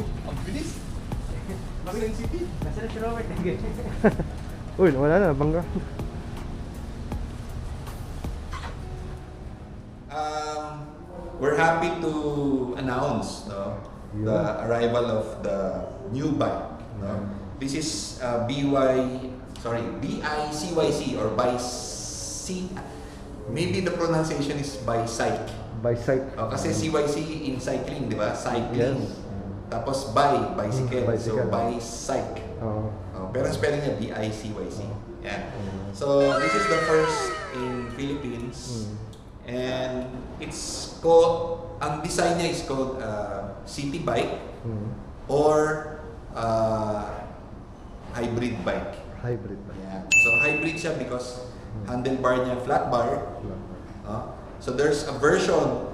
Ang bilis. Bakit city? Nasa na si Robert? Uy, wala na, bangga. We're happy to announce the arrival of the new bike. This is BICYC or Bicyc. Maybe the pronunciation is Bicyc. Bicyc. Kasi CYC in cycling, di ba? Cycling. Yes. Tapos bicycle. So Bicyc. Pero ang spelling niya BICYC. Yeah. So this is the first in Philippines. And it's called, ang design niya is called city bike or hybrid bike. Hybrid bike. Yeah. So hybrid siya because handlebar niya flat bar. So there's a version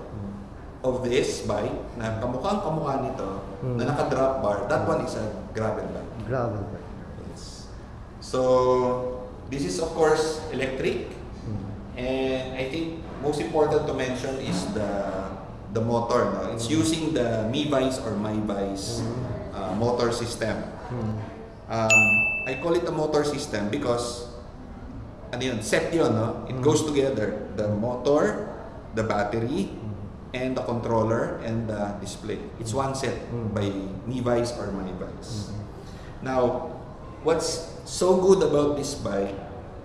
of this bike na kamukha nito na naka-drop bar. That one is a gravel bike. Gravel bike. Yes. So this is of course electric. And I think most important to mention is the motor. It's using the MiVice or MyVice motor system. I call it a motor system because set yun, it goes together. The motor, the battery, and the controller and the display. It's one set by MiVice or MyVice. Now, what's so good about this bike?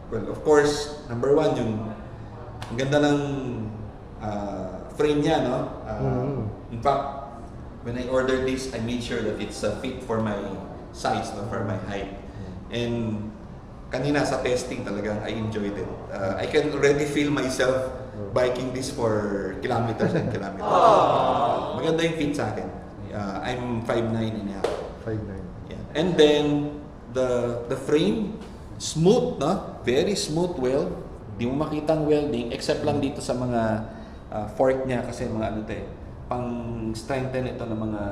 Well, of course, number one, ang ganda ng frame niya, In fact, when I ordered this, I made sure that it's fit for my size, for my height. And kanina sa testing talagang I enjoyed it. I can already feel myself biking this for kilometers and kilometers. Maganda yung fit sa akin. I'm 5'9" and a half. 5'9". Yeah. And then the frame, smooth, very smooth weld. Di mo makita ang welding except lang dito sa mga fork niya kasi mga pang strengthen ito ng mga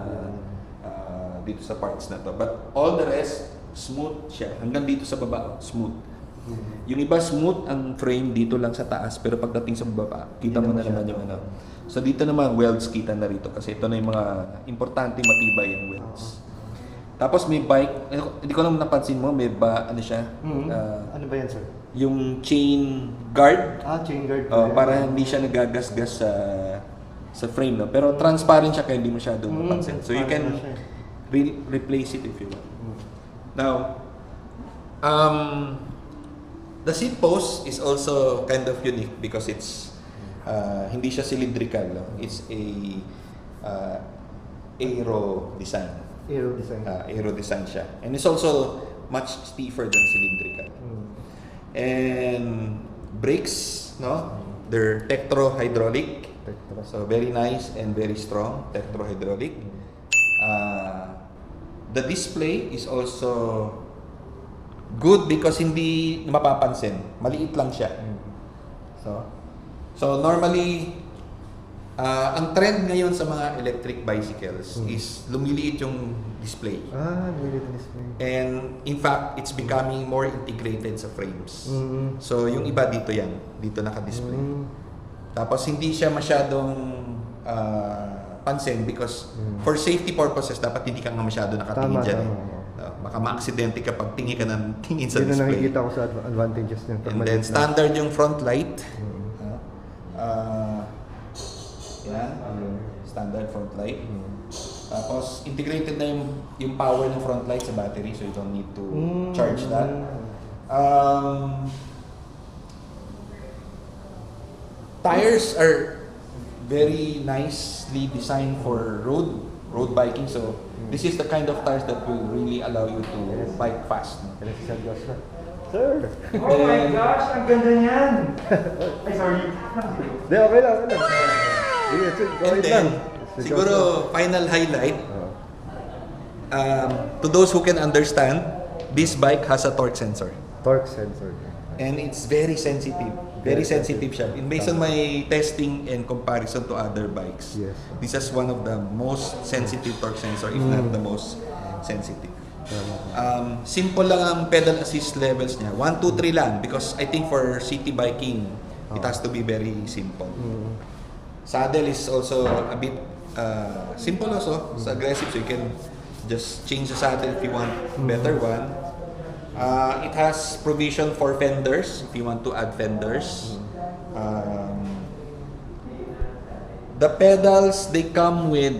dito sa parts na to. But all the rest, smooth siya. Hanggang dito sa baba, smooth. Yung iba smooth ang frame dito lang sa taas pero pagdating sa baba, kita mo na naman yung So dito naman welds kita na rito kasi ito na yung mga importante matibay yung welds. Tapos may bike, hindi ko lang napansin mo, may siya? Ano ba yan, sir? Yung chain guard. Chain guard. Para hindi siya nagagasgas sa frame, Pero transparent siya kaya hindi masyadong mapansin. So you can replace it if you want. Now, the seat post is also kind of unique because it's hindi siya cylindrical. It's a aero design. Aero design siya. And it's also much stiffer than cylindrical. And brakes, they're Tektro-hydraulic. So very nice and very strong, Tektro-hydraulic. The display is also good because hindi mapapansin. Maliit lang siya. So normally, ang trend ngayon sa mga electric bicycles is lumiliit yung display. Lumiliit yung display. And in fact, it's becoming more integrated sa frames. So yung iba dito dito naka-display. Tapos hindi siya masyadong pansin because for safety purposes, dapat hindi ka nga masyado nakatingin dyan. Baka ma-aksidente ka pag tingin ka ng tingin sa display. Yun nakikita ko sa advantages niya. And then standard yung front light. Standard front light. Tapos integrated na yung power ng front light sa battery so you don't need to charge that. Tires are very nicely designed for road biking, so this is the kind of tires that will really allow you to bike fast. Sir! Oh my gosh, ang ganda niyan! Ay, sorry. Hindi, okay lang. And then, siguro final highlight, to those who can understand, this bike has a torque sensor. Torque sensor. And it's very sensitive. Very sensitive siya. And based on my testing and comparison to other bikes, this is one of the most sensitive torque sensor, if not the most sensitive. Simple lang ang pedal assist levels niya. 1, 2, 3 lang because I think for city biking, it has to be very simple. Saddle is also a bit simple also. It's aggressive so you can just change the saddle if you want better one. It has provision for fenders if you want to add fenders. The pedals, they come with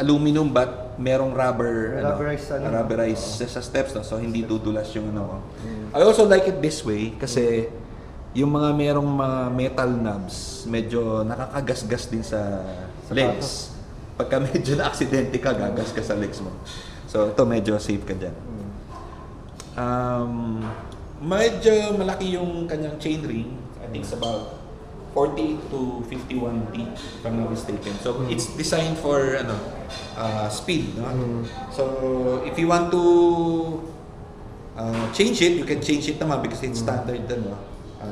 aluminum but merong rubberized sa steps, no? So hindi dudulas yung ano. I also like it this way kasi yung mga merong mga metal knobs, medyo nakakagasgas din sa legs. Pagka medyo na-aksidente ka, gagas ka sa legs mo. So ito medyo safe ka dyan. Medyo malaki yung kanyang chain ring. I think it's about 40 to 51 T, if I'm not mistaken. So it's designed for speed, no? So if you want to change it, you can change it naman because it's standard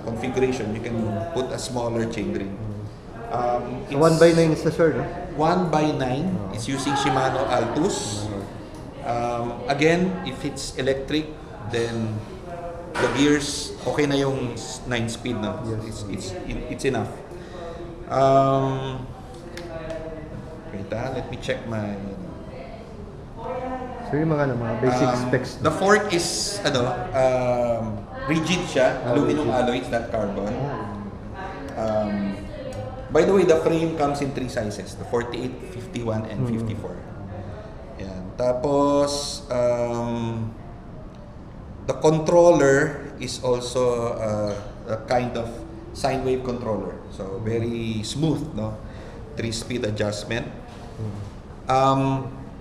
configuration. You can put a smaller chain ring. So 1x9 is the sir, no? 1x9. It's using Shimano Altus. Again, if it's electric, then the gears, okay na yung 9-speed na. Yes. It's enough. Wait, let me check my... So yung mga basic specs. The fork is rigid siya, aluminum alloy, it's not carbon. By the way, the frame comes in 3 sizes, the 48, 51, and 54. Yan. Tapos, the controller is also a kind of sine wave controller. So very smooth, no? 3-speed adjustment.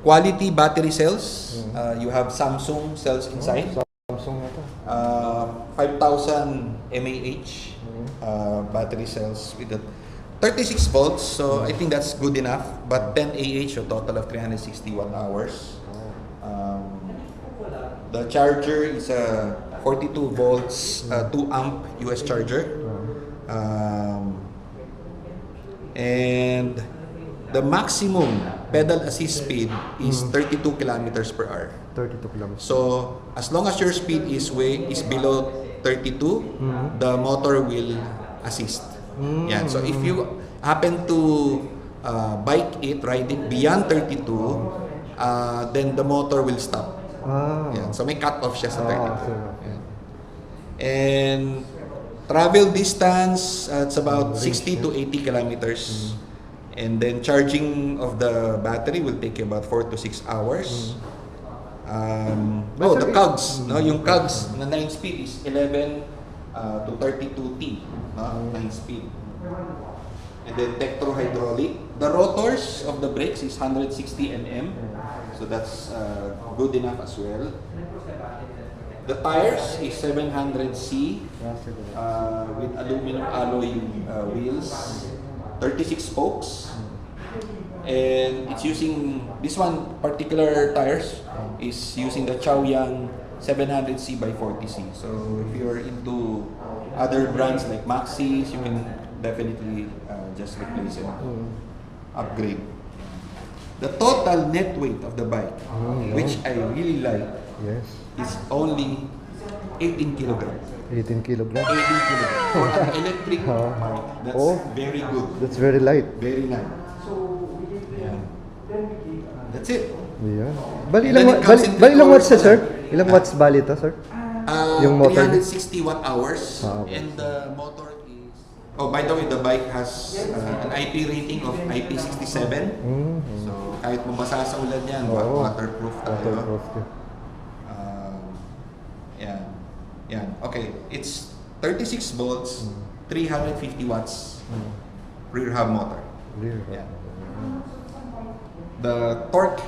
Quality battery cells. You have Samsung cells inside. Samsung na to. 5,000 mAh battery cells with a 36 volts. So I think that's good enough. But 10 AH, a total of 361 hours. The charger is a 42 volts, 2 amp US charger. And the maximum pedal assist speed is 32 kilometers per hour. 32 kilometers. So, as long as your speed is below 32, the motor will assist. Yan. So, if you happen to ride it beyond 32, then the motor will stop. Yan. So may cut off siya sa 32. Yan. And travel distance, it's about 60 to 80 kilometers. And then charging of the battery will take you about 4 to 6 hours. The cogs, no? Yung cogs na 9-speed is 11 to 32 T, no? 9-speed. And then Tektro-hydraulic. The rotors of the brakes is 160 Nm. So that's good enough as well. The tires is 700C with aluminum alloy wheels, 36 spokes, and it's using this one particular tires is using the Chaoyang 700C by 40C. So if you're into other brands like Maxis, you can definitely just replace it, upgrade. The total net weight of the bike, which I really like, is only 18 kilograms. 18 kilograms. 18 kilograms. For an electric bike, that's very good. That's very light. Very light. Yeah. That's it. Yeah. Bali ilang watts sir? Ilang watts bali to, sir? Yung motor 360 watt hours. And the motor is... Oh, by the way, the bike has an IP rating of IP67. So, kahit mabasa sa ulan yan, waterproof tayo. Yan. Okay, it's 36 volts, 350 watts rear hub motor. Yeah. The torque,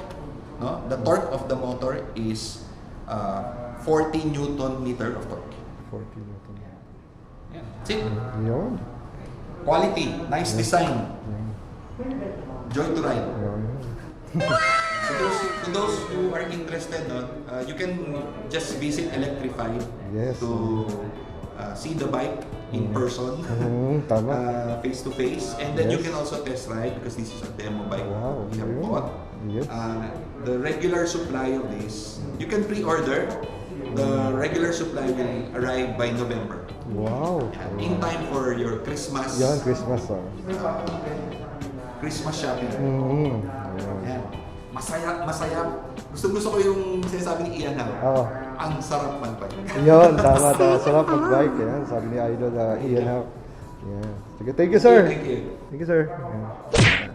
no? The torque of the motor is 40 Newton meter of torque. 40 Newton. Yeah, that's it. Yun. Quality, nice design. Joy to ride. To those who are interested, you can just visit ELEK3FIED to see the bike in person, face to face, and then you can also test ride because this is a demo bike we have bought. The regular supply of this, you can pre-order. The regular supply will arrive by November. Wow. In time for your Christmas. Christmas. Christmas shopping. masaya. Gusto ko yung sinasabi ni Ian na, Oo. ang sarap man pa. Yun, tama. Sarap mag-bike. Yan, sabi ni Idol Ian Howe. Yeah. Sige, thank you, sir. Thank you. Thank you, sir. Yeah.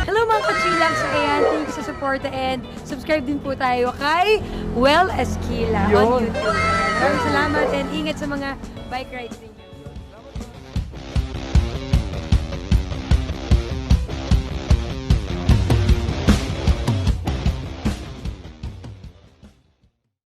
Hello mga ka-Chillax! Ayan, thank you sa support and subscribe din po tayo kay Esquila on Yun. YouTube. Maraming salamat and ingat sa mga bike rides ninyo.